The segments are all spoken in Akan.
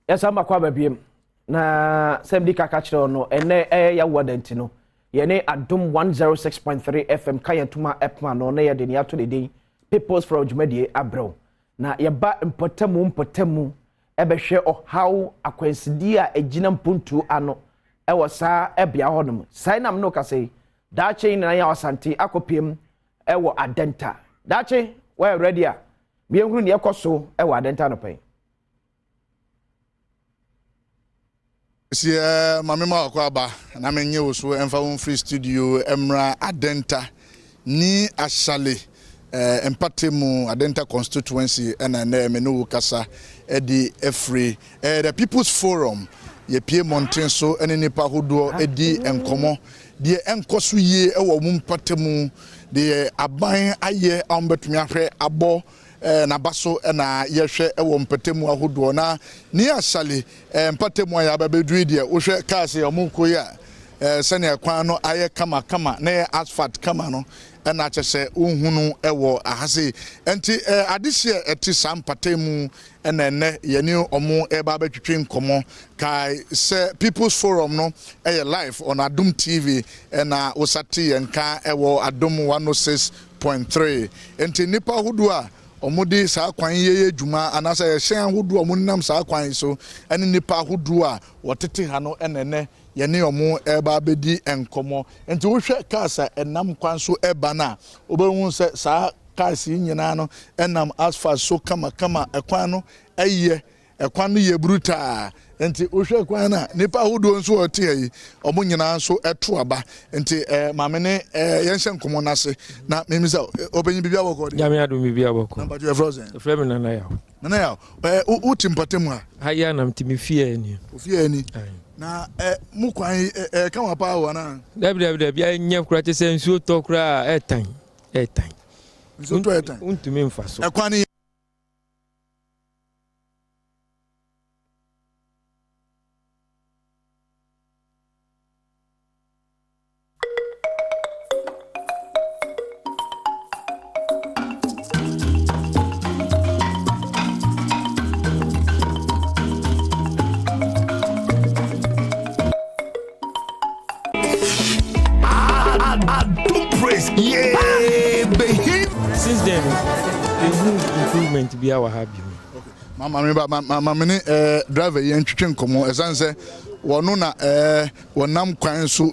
Yes, I'm a kwababiem. Na semdi kakachiro no ene ya wadenti no. Yene Adom 106.3 FM kayentuma epma no na yede ni ato de People's for Jumedie abro. Na yeba mpotemu ebehwe ohaw akwansidi a ejina mpuntu ano ewo saa ebia honum. Sai nam no kase dache na ya wasante akopiem ewo adenta. Dache we ready a. Mienhuru ne ekoso ewo adenta no pen. Si mamema akwaba na menye wo so emfa won free studio emra adenta ni ashale Mpensenpensemu adenta constituency na me no kasa edi free the People's Forum ye pie mountain so ene nipa hodo edi enkomo de enkoso ye ewo Mpensenpensemu de aban aye ambetumi ahwe abo na baso na yehwe ewo Mpensenpensemu ahodo na ni ashale Mpensenpensemu ya babedru de wo hwe kaase omunko ya sene kwan no aye kama na asphalt kama no na chese unhunu ewo ahase enti adehye eti Mpensenpensemu ene yeni omo eba betwetwe nkomo kai se People's Forum no live on Adom TV na osati yenka ewo Adom 106.3 enti nipa hudu a omudi saa kwan yeye djuma anasa ye hyen hudu omunam saa kwan so ene nipa hudu a wotete ha no ene yene omo eba bedi enkomo enti wo hwe kasa enam kwan so eba na obehun se saa kasi nyina no enam asphalt so kama ekwan no eye ekwan no ye bruta enti wo hwe kwan na nipa hudu nso ote yi omo nyina so eto aba enti maame ne yenhye nkomo nase na memisa obenyi bibia boko de nyame adom bibia boko number 2 frozen frame nana ya uti Mpensenpensemu a haya na mtimi fie ni ofie ni na mukwan kan pa wa na dabi bia nya kura te se nsuo to kura etan nsuo to etan untumi mfa so ekwan since then improvement be our happy mama me driver yen twetwe nkomo esanse wono na wonam kwan so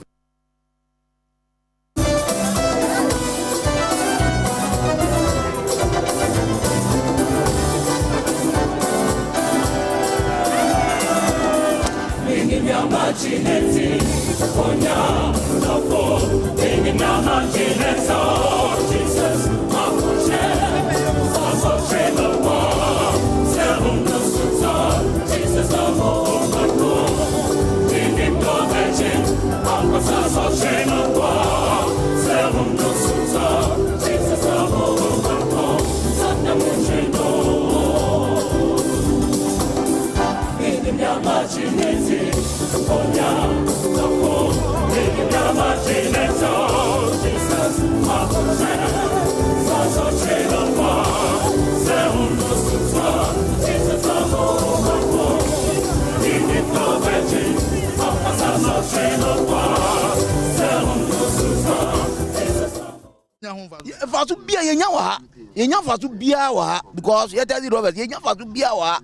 Fatu bia yenya fatu bia wa because yet the rovers yenya fatu bia wa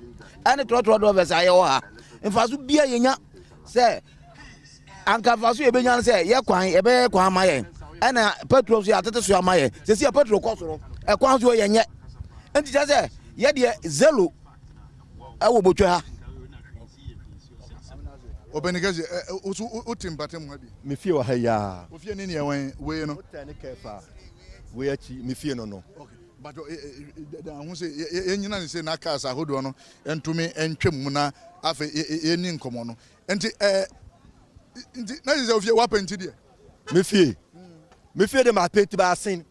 and trotro rovers aye wa fatu bia yenya say anka fasu e benya say ye kwan e be kwan maye na petrol so atete so amaye se se petrol kosoro e kwan so yenye enti say ye de zelo e wo botwa ha obenigeze uti Mpensenpensemu abi me fie wa ha ya ofie ni ne wen we no tane kefa we achi me fie no okay but da hu se yenyina ne se na kasa hodo no entumi entwem mu na afa yeni nkomo no enti na ze ofie wa penti de me fie de ma penti ba sin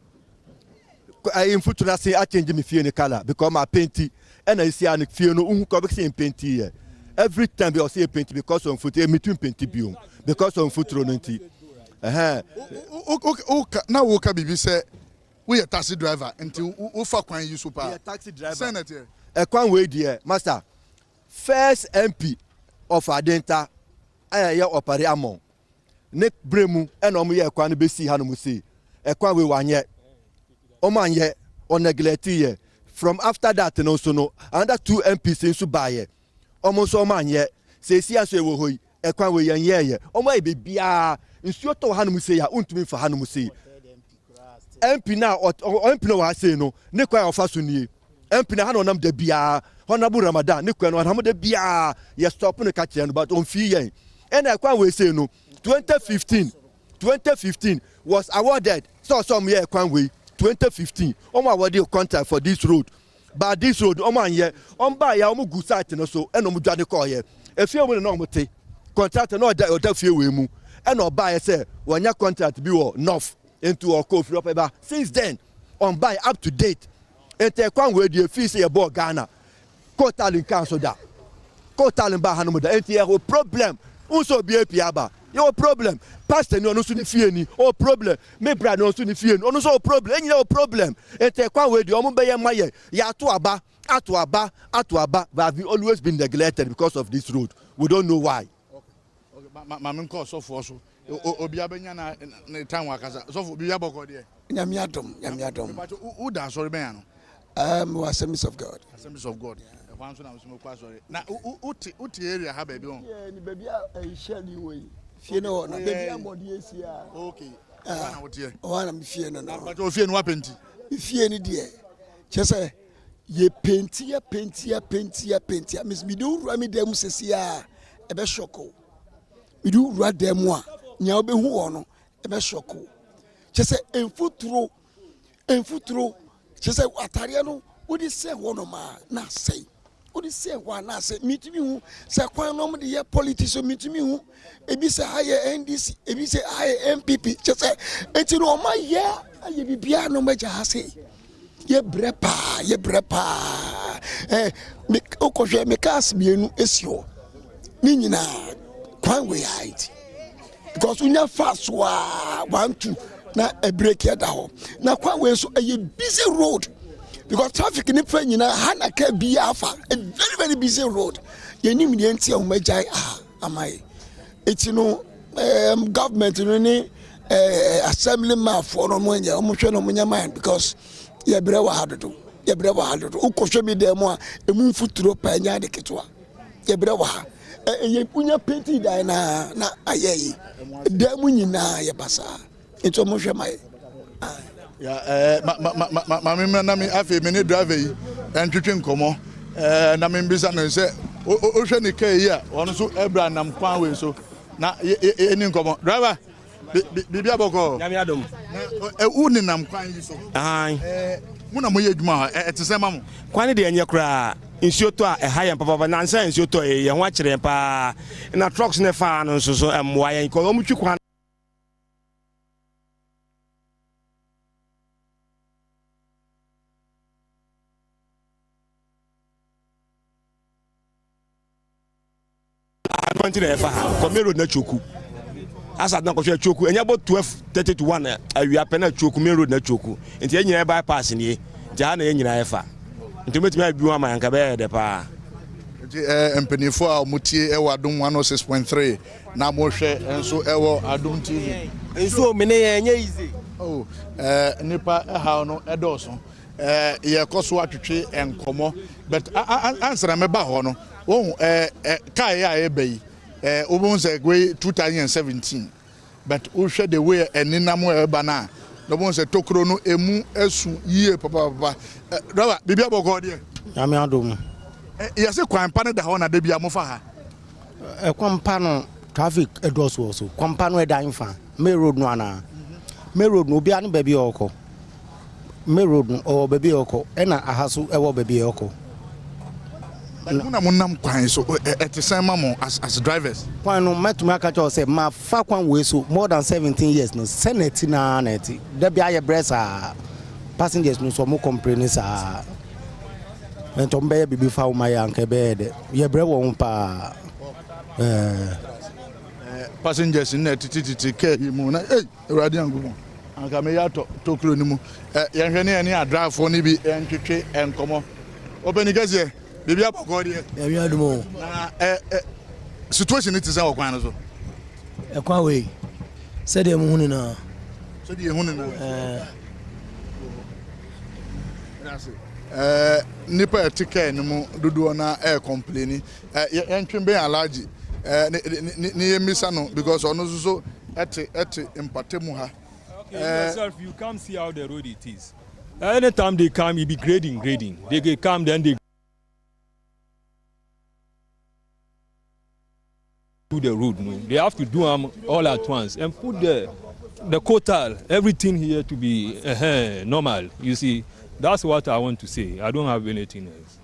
I in futu na say I change me fie ni color because my penti and I see an fie no hu ko be say penti here every time they say penti because on foot me tun penti biom because on foot ro no nti na wo ka bibi say we a taxi driver until we fa kwan yi so pa taxi driver senator e kwan we die master first MP of Adenta ya opare amon ne bremu ena omo ye kwa no besi ha no musi ekwa we wanye omanye on neglect ye from after that no so no another 2 MPs nso baye omo so omanye se si aso ewo hoyi ekwa we yen ye omo e bibia nsuo to ha no musi ya untumi fa ha no musi MP na MP no wa say no ne kwa ofa so nie MP na ha no nam da bia honorable Ramadan ne kwa no ha mo da bia ye stop no ka kire no but on fi yen ena ekwa we say no 2015 was awarded so some year ekwa we 2015 omo awarded contract for this road but this road omo anye on ba ya omo gu site no so ena omo dwane call ye efie omo na omo te contract no oda fie we mu ena oba ye say wanya contract bi wo north into or co free up since then on buy up to date ente kwan we die fee say e Ghana total in council da total in ba hanu da ente e problem unso bi aba your problem pastor no so ni fie ni o problem me bra no so ni fie ni ono so problem enyi o problem ente kwan we die omo be ye maye ya to aba but have always been neglected because of this road. We don't know why. Mamen ko so for so obi abenya na time wakaza so for bi aboko de nyame adom but who dance sorry ben no Assemblies of God one so na so kwa sorry na uti area ha baby on ni baby a shell we fie no na baby amodi esia okay na wotie wana me fie no but o fie no apenti fie ni de chese ye painti miss me do ru mi dem sesia e be shoko mi do ru dem a nya obehu wo no e be shoko chese enfuturo chese atare no wodi se wo no ma na sei wodi se wo na sei mitimi hu se kwan no de ye politics mitimi hu ebi se haye NDC ebi se haye MPP chese enti no ma ye aye bibia no ma ja hase ye brepa me okohwe me kas mienu esio ni nyina kwan we height because unya fast wa 1 2 na a break here da ho na kwan we so a busy road because traffic ni fa nyina hana ka bia afa a very very busy road ye nim ni enti o majai amai eti no government no ni assembly man for no mo nya o mo hwe no mo nya mind because ye bre wa hadodo ukoswe mi dem a emu futuro pa nya de ketwa ye bre wa ye punya penti dai na ayeyi dem nyina ye basa eto mo hwe mai ya ma na mi afi me ne driver yi entwetwe nkomo na me mbisa no se o hwe ne kai yi a ono so ebra nam kwan we so na eni nkomo driver bibia boko nyame adom uni nam kwan yi so muna moye adwuma etese ma mo kwan de enye kra nsuo to a high papa na nsa nsuo to ye ho akire pa na trucks ne fa no so emwa yen ko mo twi kwan continue fa ko me road na choku asa na ko hwe choku enya bo 12:30 to 1 awia pe na choku me road na choku enti enyina bypass ne ja na enyina efa enti metimi abiu ama yanka be de pa enti empenifo a mutie ewo Adom 106.3 na mo hwe enso ewo Adom TV enso me ne enye easy nipa ha no edoso ye koso atwetwe enkomo but answer me ba ho no wo kai ya ebeyi obon say we 2017 but o hwe the way eninam eba na no bon say tokro no emu esu yie papa raba bibia boko de nyame adom ya se kwan pa ne da ho na da bia mo fa ha kwan pa no traffic edoso so kwan pa no edan fa me road no ana me road no bia no ba bia okọ me road no o ba bia okọ e na ahaso e wo ba bia okọ muna munam kwan so etisen mamo as drivers kwan no matuma aka cho say ma fa kwan we so more than 17 years no senate na neti da bia ye bresa passengers no so mo complain sa entom be bibi fa o ma ya nka be de ye bre won pa passengers na tititi ke mu na urade angumo anka me ya tokro ni mu ye hwe ne a drive for ni bi entwetwe enkomo obeni gazie Baby aboko de. E wi Adom. Na situation it is our kwan no so. E kwa we. Said dem hu ni na. So de hu ni na. Nipa etike no mu dodo na complain yentwembe allergy ni yemisa no because ono so ete empatemu ha. Yourself, you come see how the road it is. Anytime they come, you be grading. They come, then they do the road. No? They have to do them all at once and put the quota, everything here to be normal. You see, that's what I want to say. I don't have anything else.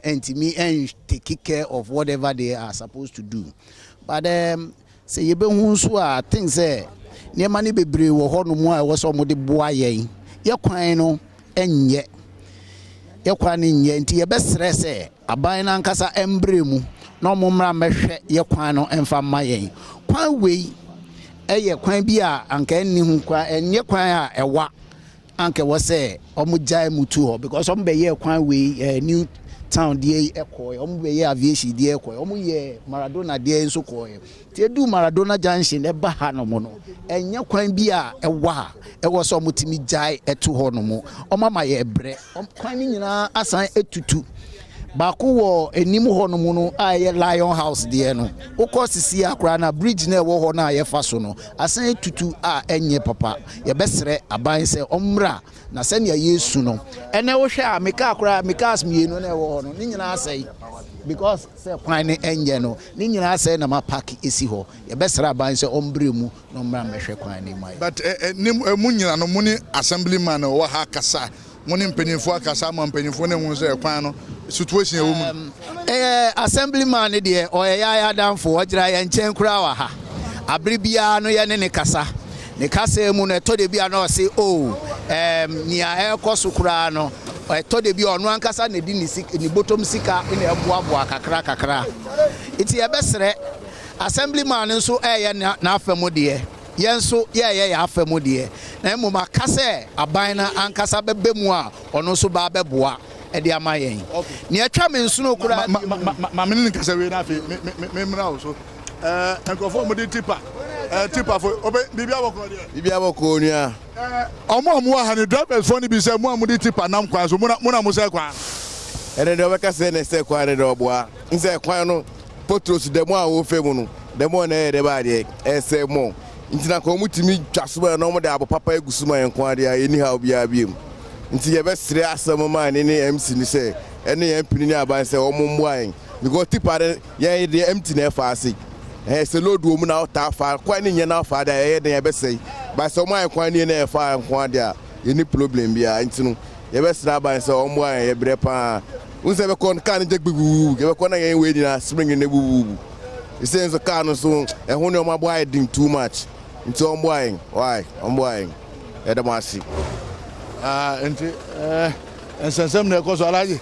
And me and take care of whatever they are supposed to do. But say you be who things say near money be brave or horn more was some of the boy ye kwan no enye ye kwan nye nti ye best stress aban na nkasa embre mu na omomra mehwe ye kwan no emfa mayen kwan wei eye kwan bi a anka enni hu kwa enye kwan a ewa anka wo say omugyae mutu ho because ombe ye kwan wei new town die ekoy be aviation die ekoy ye Maradona die nso koy tie du Maradona junction e ba ha no mo no enya kwan bi a ewa e wo so mutimi jai eto ho no mo mama ye bre kwan ni nyina asan etutu baako wo enim ho no mo no a ye Lion House die no ukọ sisi akra na bridge na e wo ho na ye fa so no asan etutu a enye papa ye besre aban se omra na sɛ ne Yesu no ene wo hwɛ a meka akra mekas mienu na wo ho no ni nyina asɛe because sɛ kwan ne enye no ni nyina asɛe na ma park esi ho ye besra aban sɛ ombre mu no mra mehwɛ kwan ne mai but mu nyina no mu ni assemblyman wo ha kasa mu ni mpanimfo akasa ma mpanimfo ne hu sɛ kwan no situation ewo mu assemblyman ne de o ya danfo ogira ye nkyɛn kura wa ha abribia no ye ne kasa ne kasa mu no to de bia no say nia ekoso kura no to de bia ono ankasa ne di ni bottom sika ne eboaboa kakra iti ye besere assemblyman nso ye na afamo de yenso ye afamo de na emu makase aban na ankasa bebe mu a ono so ba beboa e de amayen ne atwa me nso no kura ma me ne kasa we na afi me mra so enkofo mo de tipa for obe bibia boko nia omo ha ne drivers for ni bi say mo amudi tipa nam kwan so mo na mo say kwan ene de obeka say ne say kwan de oboa nse kwan no potros de mo a wo fe mu no de mo na de ba de ese mo ntina ko mutimi twaso na mo de abo papa egusuma en kwan de eni ha obi abiem nti ye be sire asem ma ne MC ni say ene ye mpini ni aban say omo mboan because tipa ye de empty na fa ase se load wo mu na ta fa kwan ni nyana fa da ye den ye be sei ba so mo an kwan ni na fa kwan dia ye ni problem bia ntinu ye be sra ban se o mo an ye bre pa unse be kon kan je gbugu ye be kon na ye we di na spring ne bubu ise nso kan no so e hu ne o ma boy din too much nti o mo an why o mo an e da ma si enti ensensem na ko so alaji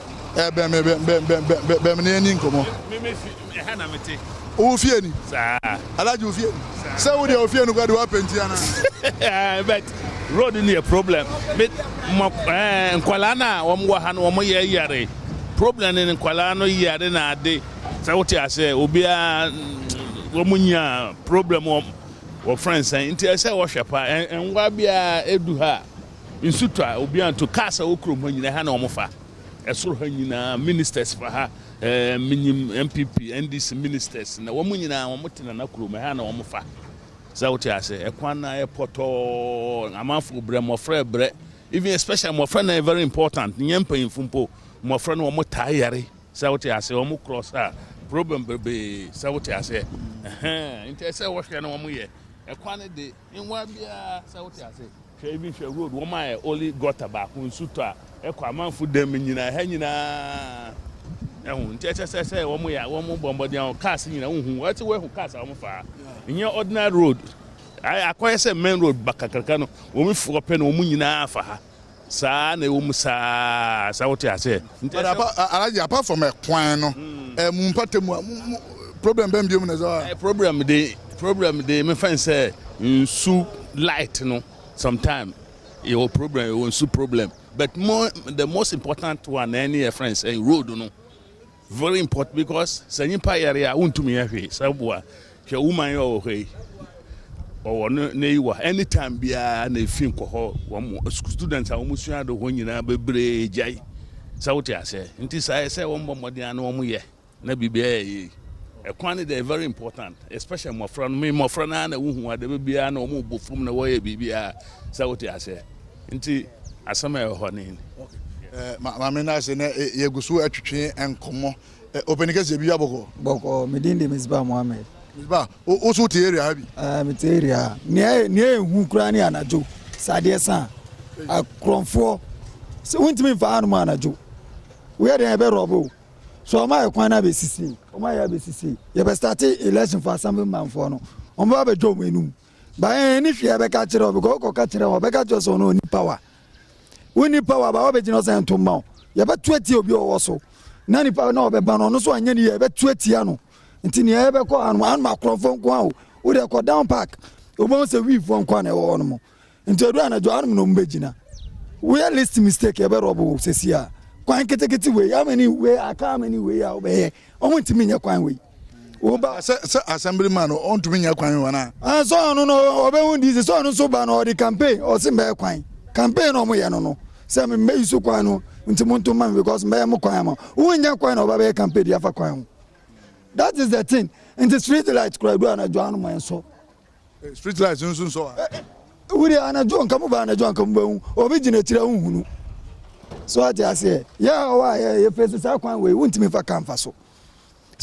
be me ni nkomo me ha na mete ofie ni sa alaji ofie ni say we dey ofie no god wa penti ana but road ni a problem but nkwala na wo mwa ha no wo ye yare problem ni nkwala no yare na ade say what you say obia wo munya problem wo friends nti say wo hwepa enwa bia edu ha insutwa obia to kasa okrom ho nyina ha na wo fa esoro ha nyina ministers fa ha minim MPP NDC ministers na womu nyina womutena na kurom ha na womufa za wote ase ekwan na epoto amafo bre mofra bre even especially mofra na very important nyempa infumpo mofra na womuta yare za wote ase womu cross ha problem be sɛ wote ase nti sɛ wɔhwɛ no wɔn yɛ ɛkwan ne de nwa bia sɛ wote ase hwɛ ebi hwɛ road wɔn ayɛ only gutter baako nsu tɔ a ɛkɔ amanfo dɛm nyinaa ha nyinaa ɛho nti sɛ wɔn yɛ wɔn bɔ mbɔden cars nyinaa huhu wɔte wɔhu cars a wɔn fa nyɛ ordinary road akɔyɛ sɛ main road bakakraka no wɔn fo pɛ no wɔn nyinaa fa ha saa na ɛwɔ mu saa wote ase alaji apart from ɛkwan no mu mpatemu problem bɛn bi mu na ɛsɛ problem de me fan say nsu light no sometime your problem your nsu problem but the most important one any friends and road no very important because say nipa area untumi ahwe saboa hwe woman yo hwe or na yiwa anytime bia na fin ko ho students a wo musua do ho nyina bebre jai sauti ase nti say wo mbomode na wo ye na bibia yi ekwan dey very important especially my friend na wuhu ade bibia na wo bofum na wo ye bibia sauti ase nti asama e ho ne mama na se na yegusu atwetwe enkomo openika se bia boko medinde Misbah Mohammed Misbah o so te area bi me te area ne ehu kura ne anajo sade san akronfo se wontimi fa anu anajo we dey be robo so my ekwan na be sisi o my ya be sisi ye be start election for assemblyman for no on ba be dwo enum ba ni hwe be ka kire because ko ka kire o be ka jo so no ni power woni power ba o be jino say ntomma ye be tuati obi o so na ni power na o be ba no so anya ni ye be tuati ano nti ni ye be ko anu makrofo nko a o de ko down park o bo se wi fo nko na e wo no mo nti edu anajo anu no mbegina we list mistake ye be robo sesia kwan ketekete we how many way aka many way a obeye o ntimi nya kwan we wo ba se assemblyman o ntimi nya kwan we na so no obehu di so no so ba no the campaign o se mbe kwan campaign no mo ye no se me me isu kwan no ntimo ntoma because mbe mo kwan ma wo nya kwan no ba be campaign dia fa kwan. That is the thing in the street light crowd na jo anu man so street light nsun so we dey anajo nkamu ba anajo nkamu ba hu obi gina tira hunhunu so ati ase ya wa ye face sa kwan we wuntimi fa kamfa so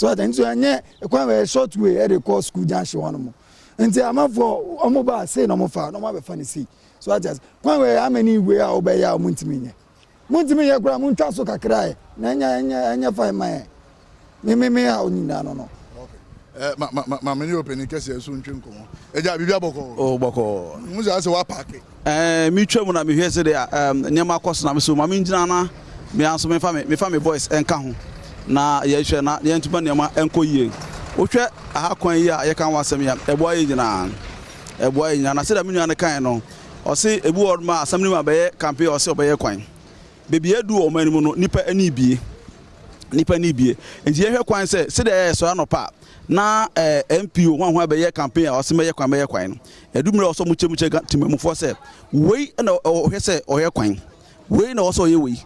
ati nso anye kwan we short way e dey call school junction one mo nti amafo omo ba say no mo fa no mo be fa ni see so ati ase kwan we amani we a obe ya muntimi nye kura muntwa so kakra e na anya fa mai me a onina no ma me ni opening kese so ntwe nkomo eja bibia boko o boko mu za se wa park mi twam na me hwe se de nyama koso na me so ma me ngina na me anso me fa me voice enka ho na ye hwe na ye ntuma nyama enko yie o hwe aha kwan yi a ye kan wasem ya ebo ayi nyina na se da me nua ne kan no o se ebu word ma asem ni ma be ye campaign o se obeye kwan bebi edu o mani mu no nipa ani bie nti ye hwe kwan se de so anopa na MPO wan ho be ye campaign a o se me ye kwan no edumre o so mu chemuche timamufo se wei na o hwe se o ye kwan wei na o so ye wei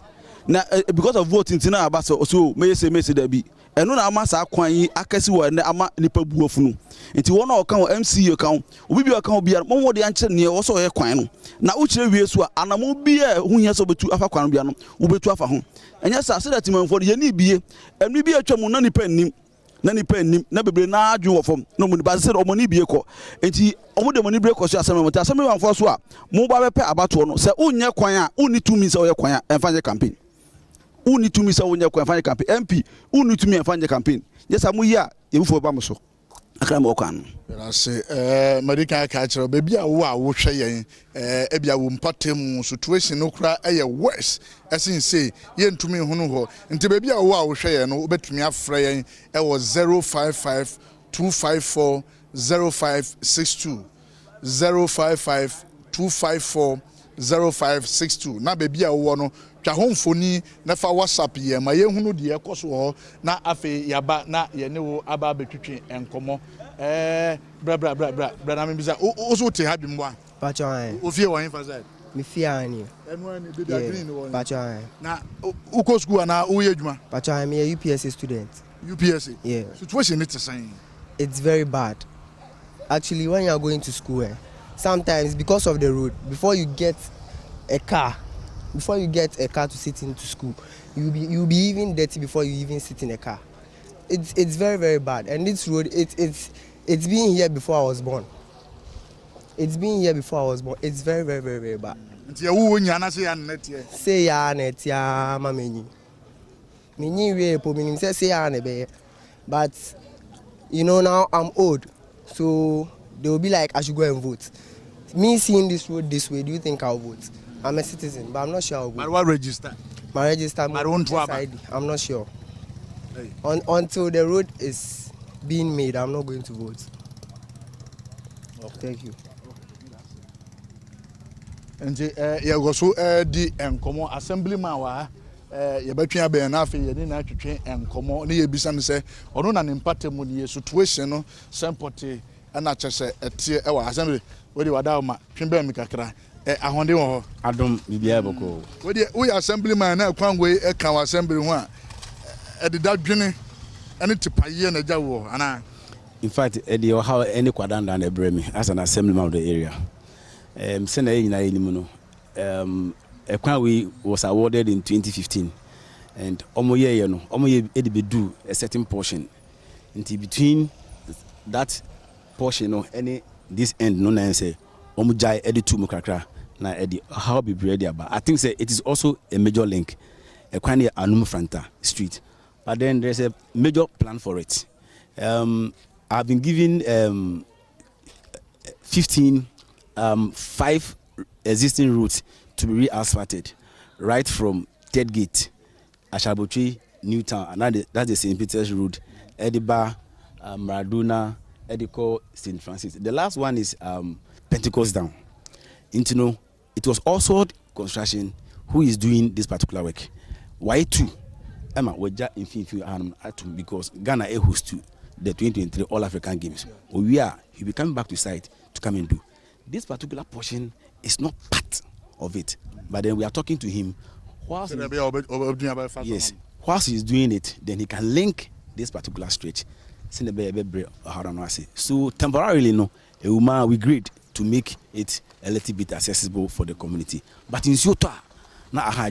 na because of voting tina aba so me se da bi eno na ama sa kwan yi akasi wo na ama nipa buafunu nti wo na o kan MCA kan obi bi o kan obi mo mo de anche ne o so ye kwan no na o kire wie so anamo bi e hu hia so betu afa kwan bia no wo betu afa ho enya sa se da timamfo ye ni bie enu bi atwa na nipa nnim na bebre na adwu wo fom no mu ni ba se o mo ni bie ko nti o mo de mo ni bie ko so asem wanfo so a mo ba be pe abato no se unye kwan a uni tumi se o ye kwan a emfa nye campaign uni tumi se unye kwan emfa nye campaign MP uni tumi emfa nye campaign yesa mo yi a ye bufo ba mo so akra mo kwan no se America ka kire bebi a wo hwe yen ebia wo mpatem situation no kura eye worse esin say ye ntumi hunu ho nti bebi a wo hwe yen no obetumi afra yen e wo 055 254 0562 055 254 0562 na bebi a wo no twa homfoni na fa WhatsApp ye ma ye hunu de ekoso ho na afi yaba na ye ne wo aba betwetwe enkomo bra na me bisa o so te habi mwa Badwam o fie wan fa side me fie ani enu ani be da green no Badwam na u ko school na u ye adwuma Badwam me a UPSC student yeah situation it is it's very bad actually when you are going to school sometimes because of the road before you get a car to sit into school you'll be even dirty before you even sit in a car it's very, very bad. And this road, it's been here before I was born. It's been here before I was born. It's very, very, very, very bad. Say ya net ya mamenyi. Minyi we po minim say ya ne. But you know, now I'm old, so they will be like I should go and vote. Me seeing this road this way, do you think I'll vote? I'm a citizen, but I'm not sure I'll vote. But what register? My register, I'm not sure. Hey. Until the road is being made, I'm not going to vote. Okay. Thank you. And you go so the enkomo assemblyman wa ye betwa be na afi ye ni na twetwe enkomo ne ye bisa ne se ono na ne mpatemu ne situation no sempote na chese etie e wa assembly we dey wada ma twembe mi kakra ahonde wo ho Adom bibia boko we dey we assemblyman na kwanwe e kan wa assembly ho a e dey dadwene ene tipaye na jawo ana in fact dey how any kwadanda na ebremi as an assemblyman of the area sena nyina enimu no Ekwanwe was awarded in 2015 and omoye no omoye edibedu a certain portion into between that portion no any this end no na say omujai editu mukrakra na edi how be ready about. I think say it is also a major link Ekwanwe Anum Franta street, but then there's a major plan for it. I've been given 5 existing routes to be re-asphalted right from Third Gate, Ashabotri, Newtown, and that's the St. Peter's Road, Ediba, Maradona, Edico, St. Francis. The last one is Pentecost down. Intino, it was also construction who is doing this particular work. Why two? Emma, we're just in Atom because Ghana hosts to the 2023 All African Games. He'll be coming back to site to come and do. This particular portion is not part of it, but then we are talking to him. Whilst he's doing it, then he can link this particular stretch. So temporarily, no, we agreed to make it a little bit accessible for the community. But in Soto, I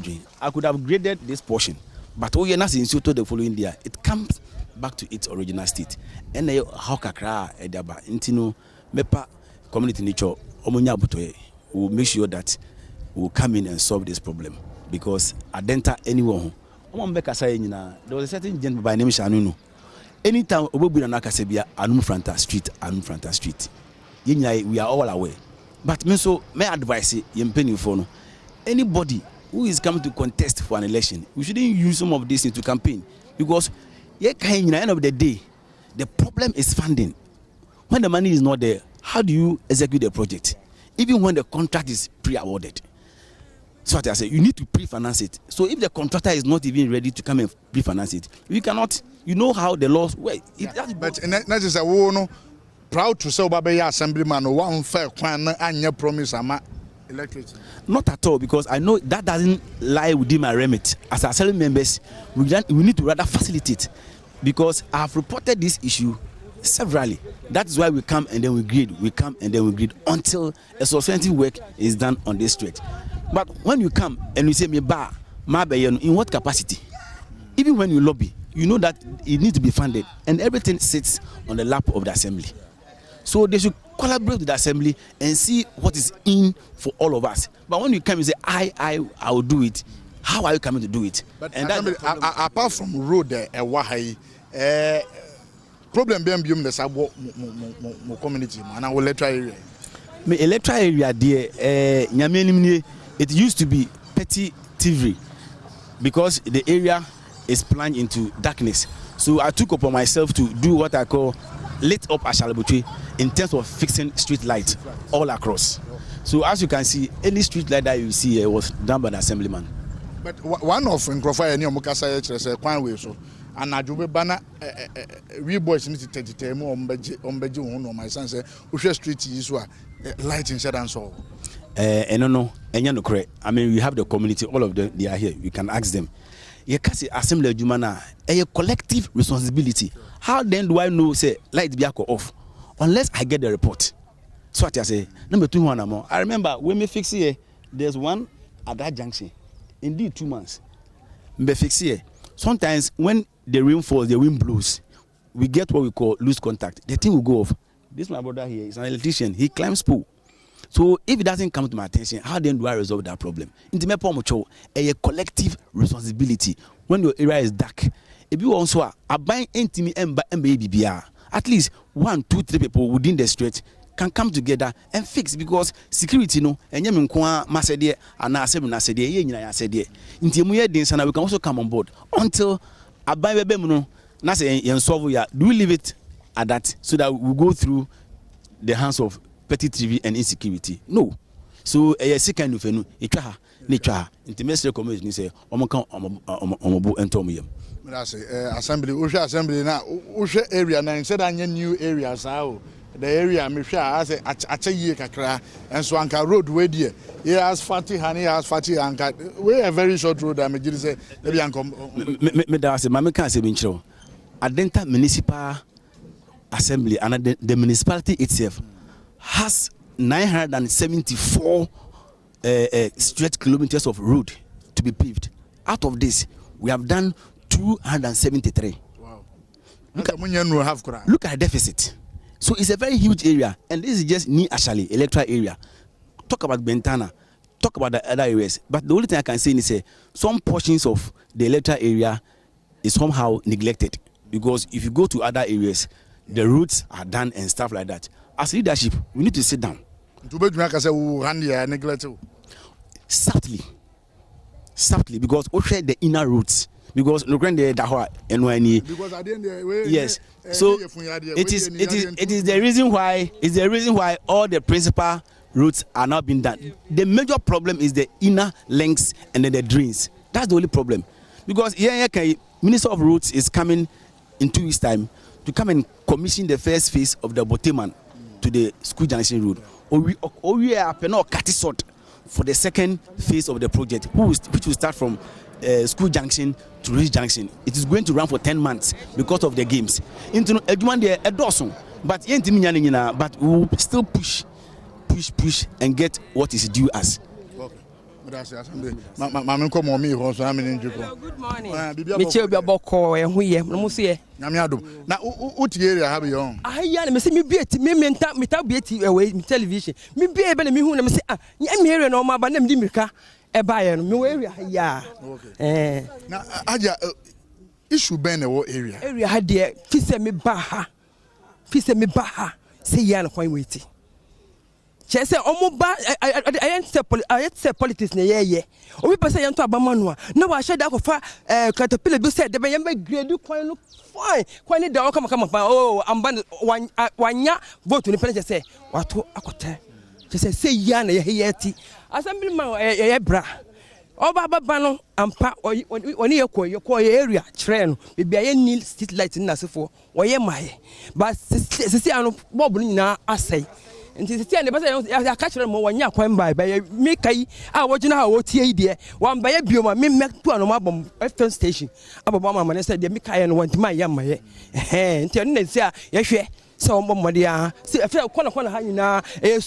could have graded this portion, but in Soto the following year, it comes back to its original state. And how kakra edaba intino mepa community nature omonya butoye will make sure that we will come in and solve this problem because adenta anyone there was a certain gentleman by name Shanuno. Anytime obobu na kasebia Anum Franta street we are all aware, but may advise yempeni for no anybody who is coming to contest for an election, we shouldn't use some of this to campaign because at the end of the day the problem is funding. When the money is not there, how do you execute the project? Even when the contract is pre-awarded. So I say you need to pre-finance it. So if the contractor is not even ready to come and pre-finance it, we cannot. You know how the laws work. But that is a no proud to say Baba assemblyman or one fair plan and your promise ama electricity. Not at all, because I know that doesn't lie within my remit. As assembly members, we need to rather facilitate, because I have reported this issue severally. That is why we come and then we grade, until a substantive work is done on this stretch. But when you come and you say me ba in what capacity? Even when you lobby, you know that it needs to be funded, and everything sits on the lap of the assembly. So they should collaborate with the assembly and see what is in for all of us. But when you come and say I will do it, how are you coming to do it? But and apart from road problem being the sabo community and our electoral area. My electoral area there, it used to be petty thievery because the area is plunged into darkness. So I took upon myself to do what I call lit up Ashalabutri in terms of fixing street lights all across. So as you can see, any street light that you see here was done by the assemblyman. But one of Nkrofa any Omukasa Kwanwe so and Najube Bana we boys need to take the ombeji my son say Usha street is light in and so. No, I mean we have the community, all of them they are here. You can ask them. You can say assembly jumana a collective responsibility. How then do I know say light be off unless I get the report? So what I say number 2 one more. I remember when we fix here, there's one at that junction. Indeed 2 months. We fix here. Sometimes when the rain falls, the wind blows. we get what we call loose contact, the thing will go off. This my brother here is an electrician. He climbs pool. So if it doesn't come to my attention, how then do I resolve that problem? A collective responsibility. When your area is dark, if you also are buying NTM at least 1, 2, 3 people within the street can come together and fix, because security no and masede and we can also come on board until I buy do we leave it at that so that we go through the hands of petty TV and insecurity? No. So a second of no intimacy community say omobo entomiyam. Assembly now area now instead of new areas how the area me sure as a year kakra and so anka road way there here has fatty honey has fatty anka we a very short road I me say maybe me da say mama can say binchiro Adenta municipal assembly and the municipality itself has 974 straight kilometers of road to be paved. Out of this we have done 273. Wow. Look at the deficit. So it's a very huge area, and this is just near Ashali electoral area. Talk about Bentana, talk about the other areas, but the only thing I can say is some portions of the electoral area is somehow neglected, because if you go to other areas, the roads are done and stuff like that. As leadership, we need to sit down. Softly, because we share the inner roads. Because no grand because at the end yes, so it is the reason why all the principal routes are not being done. The major problem is the inner links and then the drains. That's the only problem. Because Minister of Roads is coming in 2 weeks' time to come and commission the first phase of the Boteman to the School Junction Road. Or we are cut short for the second phase of the project, which will start from School Junction to Ridge Junction. It is going to run for 10 months because of the games. Into a dozen, but we will still push and get what is due us. Good morning. Now, what area have you on? I am see me be at me be away television. Me be able me who say, I'm here no ma, but name Dimika. A buyer, no area, yeah. Now, Aja, issue Ben area. Area had dear, Fisa me baha, say Yan Coin waiting. She said, "Oh, I say politics near ye. Oh, we pass a to Abamanua. No, I said that for Caterpillar. You said the Bayamba grade do quite look fine. Quite the come up. Oh, I'm banned 1 year vote to the president. Say, what to Akote? She said, say Yan, a yeti. Assemblyman, a bra. Oh, Baba Bano, and pa or you call your area, train, maybe I need street lights in Nasifo, or ye my. But see, I'm wobbling now, I say. And to see the I catch them more 1 year quite by me. I watch now what idea. One by a bioma, me make 2 on my FM station. Abba man said, the Mika and went my young my hand. Tell me, yes, so Momadia. See, I felt corner hanging now. A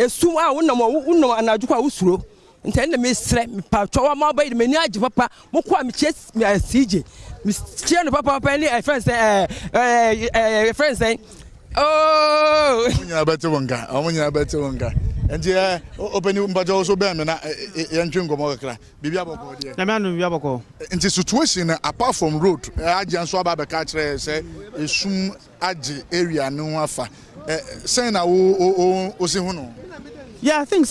soon I wouldn't know and I do usro. And tell me, slap me, Pacho, my baby, me, Papa, Mokwa, chest me, CJ. Miss Chiano Papa, Penny, a friend saying, oh, I better one guy. And yeah, open you, but also Bamana, and Jungo Mokra, Bibiabo. The man of Yabako. In this situation, apart from road, Ajan Swaba catcher say, is soon Aji area no afa. Saying I will. Yeah, I think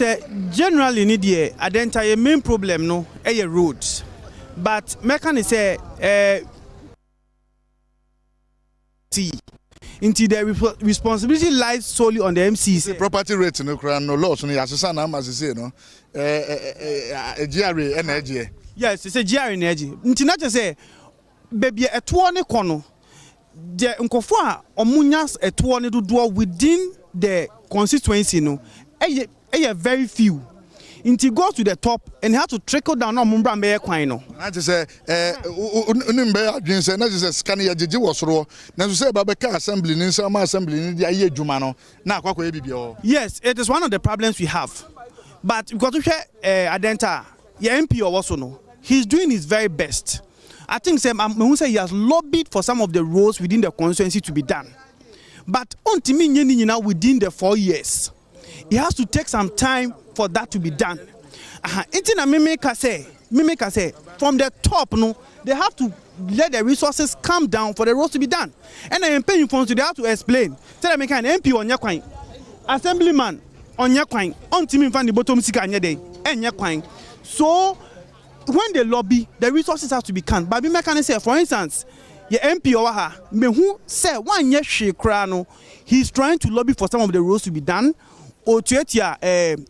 generally need the entire main problem no roads. But mechanic say into the responsibility lies solely on the MCs. Property rate no crown no loss no asesa as say no GRA energy. Yes, it's a GRA energy. Nti na say baby eto ne kono de nkofo a omunya eto ne dodo within the constituency no very few. Until go to the top and have to trickle down on Mumbra Mayor Quino. I just say, Unimbe, Jins, and I just scan your Jiji was raw. Now, say Babaka Assembly in some assembly in the year Jumano. Now, yes, it is one of the problems we have. But because we share Adenta, your MP also know, he's doing his very best. I think say he has lobbied for some of the roads within the constituency to be done. But within the 4 years, it has to take some time for that to be done. Say, from the top, no, they have to let the resources come down for the roads to be done. And I am paying funds, they have to explain. Tell them, an MP on your coin, assemblyman on your coin, on team fan the bottom sika on your day, and your coin. So, when they lobby, the resources have to be canned. But we can say, for instance, your MP over here, who say 1 year she crano, he's trying to lobby for some of the roads to be done. Or Tietia,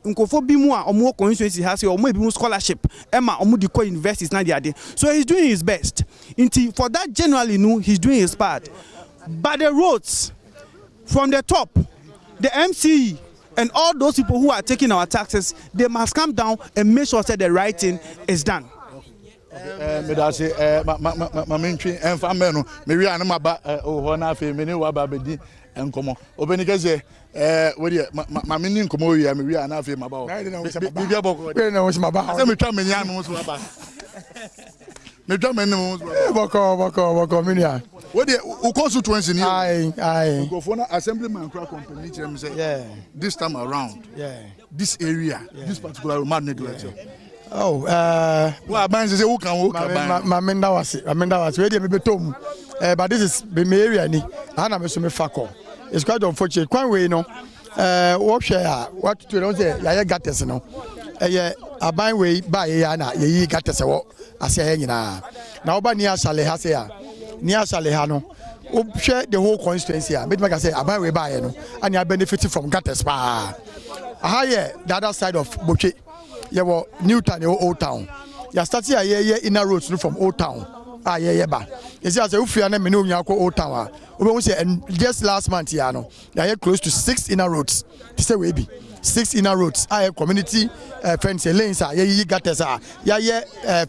Unkofo Bimua, or more constituency has or maybe scholarship, Emma or Mudiko universities now. So he's doing his best. For that, generally, no, he's doing his part. But the roads from the top, the MCE, and all those people who are taking our taxes, they must come down and make sure that the right thing is done. This time around, this area, this particular man neglected. Oh, but this is the area. It's quite unfortunate. Quite way, no. What share? What to know? I got this, no. A buy way by Yana, ye got this. I say, now, but near Saleha say, near Salehano. Share the whole constituency. But like I say, I buy way by no, and you are benefiting from Gattes Spa. Higher the other side of Boche. You were Newtown, your old town. You started a year inner roads from old town. Ba. It's just a few and menu yako old town. We say, and just last month, Yano, they are close to 6 inner roads. Say, we be 6 inner roads. I have community fence lanes. Ye got us.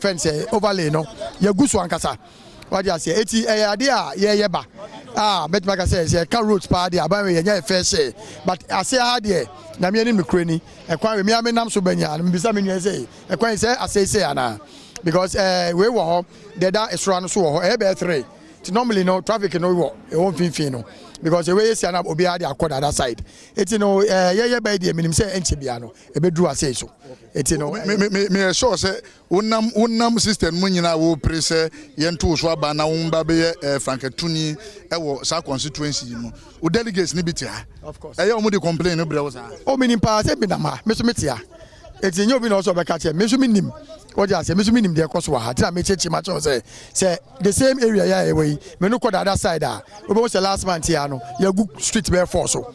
Fence overlay. No, you goose one casa. What you say? 80 idea. Ba. But like I said, car roads party. About me, fair say. But I say, idea. Na me ni mkreni e kwan me amenam so banya na mbisa me nwe say e kwan say asese ana because we wo ho the da esra no so wo ho e be 3 normally no traffic no wo e won finfin no because the way you see na obi ade akọ that side it no ye by the minim say enche bia no e be duru ase so it no me sure say wonam system mu nyina wo prese ye nto so aba na won be frankatuni e wo sa constituency no o delegates ni bitia of course e omo dey complain no bre wo sa o minim pa say bi na ma me so metia it nyo bi na so be ka che me so minim what you say me so minim dey koso ha tira me chechi ma cho say the same area ya we me no ko the other side we be say last month here no ya good street be force so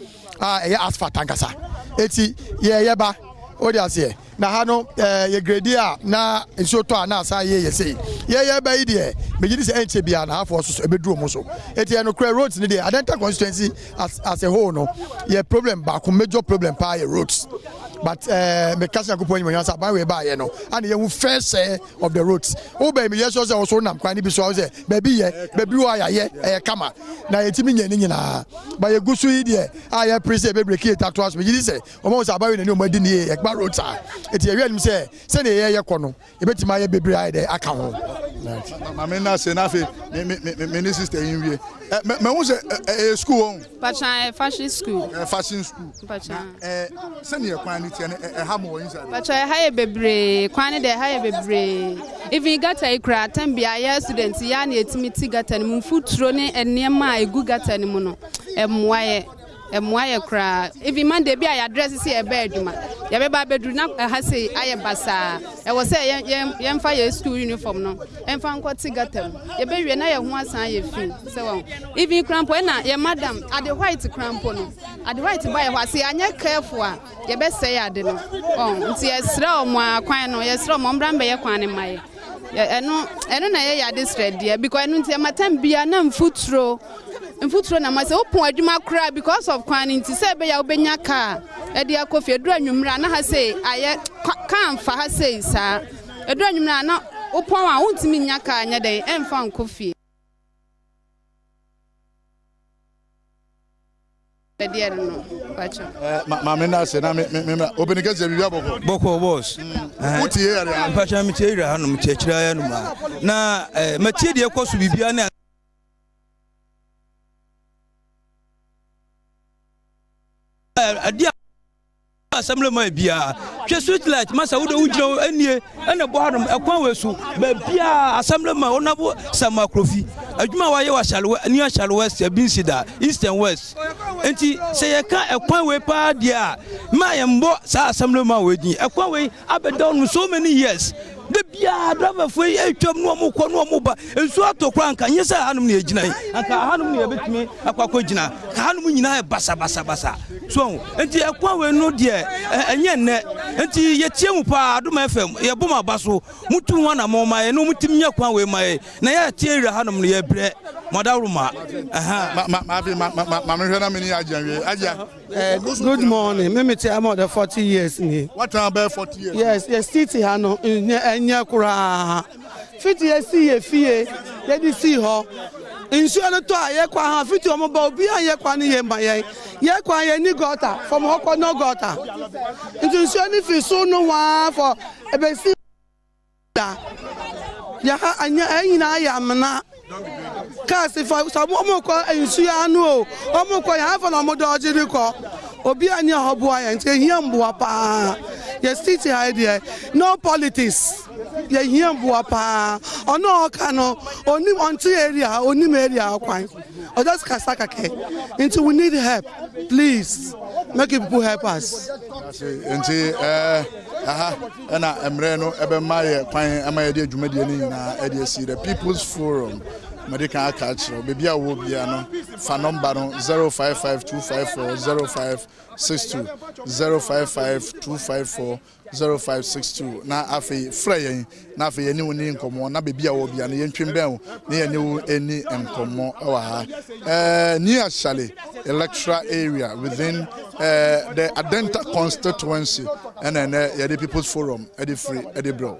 e asphalt tankasa eti ye ba what you say na ha no ye grade na nso to na asa ye say ye ba yi dey me gidi say enche bia na ha force so e be duro mo so eti no clear roads ni dey identical constituency as a whole no ye problem ba ko major problem pa ye roads. But me kasi ko point when you say by way by no and you first say of the roads o be me yes also nam kwan bi so say baby wa ya kama na yetimi nyani nyina ba ye gusu yi de aye press be break it at once me yi say o mo say by we na o madi ni e gba roads eti e wi say na ye kɔ no e betima ye bebre aye de aka ho ma me na say na fe me sister yin wie me wo say school on Pacha fashion school Pacha say ne kwan but I hire bebre, quantity the higher bebre. If you got a crack, 10 be a students, Yanni, it's me to get any food thrown and near my good got any mono. Wire cry. If you man, they be I address here a bedroom. Yabba bedroom up a hassy, I bassa. I was say, young fire school uniform no, and found what to get them. You baby and I once I feel. So if you crampona, your madam, at the white crampono, at the right to buy a was I not careful. You best say I didn't. Oh, see a straw, my quine or a straw, Mombran by a quine in my. I don't know this red dear because I don't see my time be a non foot throw. And foot run, I must open a juma cry because of quantity to say by your benya car. A dear coffee, a drum run, I say, I can't for her say, sir. A drum run, open, I won't mean your car, and a day, and found coffee. Bediere no, pacho. Mama na se na me open get se bibia boko boss. Uti here ya. Pacho me tie ira hanom chechira ya no ma. Na matie de ekoso bibia na adia assembly ma bia hwe street light masa wo de wugiro anie ene bo hanom ekwan wesu ba bia assembly ma onabo samakrofi adwuma wa ye wa shalwe ni shalwe west binsida east and west enti se ye ka ekwan we pa dia ma ye mbo sa assembly ma we din ekwan we abedon so many years de bia driver fo etwam no mo kɔ no mo ba ensu atokra anka nyesa hanum ne agina anka hanum ne betumi akwakɔ gina hanum nyina basa so enti ekwa we no de enye nne enti ye tie mu pa Adom FM ye boma baso mutu ho na mo ma ye no mutim nya kwa we ma ye na ye tie ira hanum ne ye bre modawruma ma me hwe na me ni agya good morning me tell am the 40 years ni what about 40 years yes city hano enya kura 50 years ye fie ye di si ho insuo no to aye kwa ha 50 omo ba obi aye kwa ni ye ma ye kwa ye ni gota from hoko no gota insuo ni fi so no wa for ebe si da ya anya anyina ya mna kasi fa sabu omo ko insuo anu o omo ko ya fa no mo do jiri ko obi anya hobo aye nte hiambo pa ye city idea no politics ye hiambo pa ono ka no oni onto area oni area kwan o just kasaka ke until we need help please make people help us until na emre no ebe maye kwan amaye de adwumadie ni na e de see the people's forum medical catch baby a wo bia no fa number no 0552540562 0552540562 na afi frey na afi eni woni nkomo na baby a wo bia no yentwem ben na ye ne eni nkomo wa ha near Shale electoral area within the Adenta constituency and then the people's forum at the free at the bro.